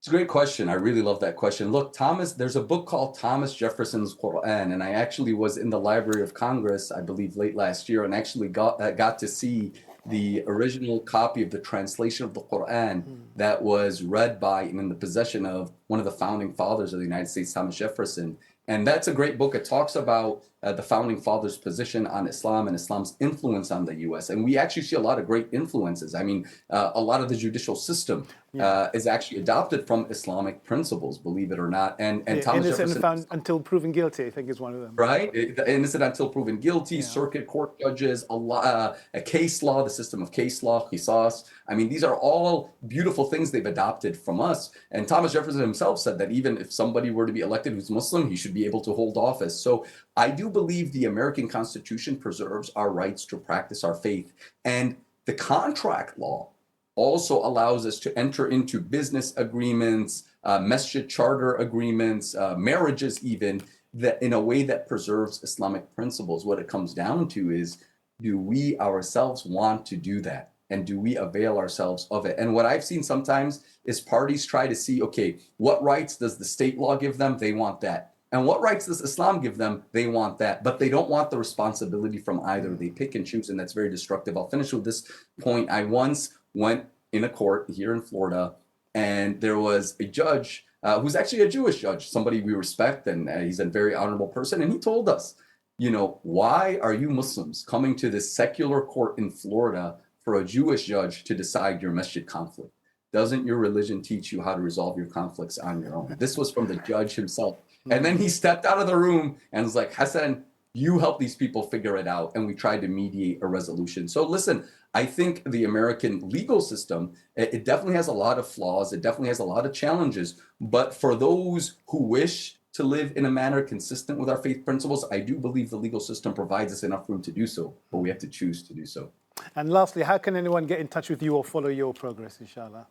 It's a great question. I really love that question. Look, there's a book called Thomas Jefferson's Quran, and I actually was in the Library of Congress, I believe, late last year, and actually got to see the original copy of the translation of the Quran that was read by and in the possession of one of the founding fathers of the United States, Thomas Jefferson. And that's a great book. It talks about the founding fathers' position on Islam and Islam's influence on the U.S. And we actually see a lot of great influences. I mean, a lot of the judicial system is actually adopted from Islamic principles, believe it or not. And Thomas Innocent Jefferson, found until proven guilty, I think is one of them. right? Innocent until proven guilty, circuit court judges, a case law, the system of case law, qisas. I mean, these are all beautiful things they've adopted from us. And Thomas Jefferson himself said that even if somebody were to be elected who's Muslim, he should be able to hold office. So I do believe the American Constitution preserves our rights to practice our faith. And the contract law also allows us to enter into business agreements, masjid charter agreements, marriages even, that in a way that preserves Islamic principles. What it comes down to is, do we ourselves want to do that? And do we avail ourselves of it? And what I've seen sometimes is parties try to see, okay, what rights does the state law give them? They want that. And what rights does Islam give them? They want that. But they don't want the responsibility from either. They pick and choose, and that's very destructive. I'll finish with this point. I once went in a court here in Florida, and there was a judge who's actually a Jewish judge, somebody we respect, and he's a very honorable person. And he told us, you know, why are you Muslims coming to this secular court in Florida for a Jewish judge to decide your masjid conflict? Doesn't your religion teach you how to resolve your conflicts on your own? This was from the judge himself. And then he stepped out of the room and was like, Hassan, you help these people figure it out. And we tried to mediate a resolution. So listen, I think the American legal system, it definitely has a lot of flaws. It definitely has a lot of challenges. But for those who wish to live in a manner consistent with our faith principles, I do believe the legal system provides us enough room to do so, but we have to choose to do so. And lastly, how can anyone get in touch with you or follow your progress, inshallah?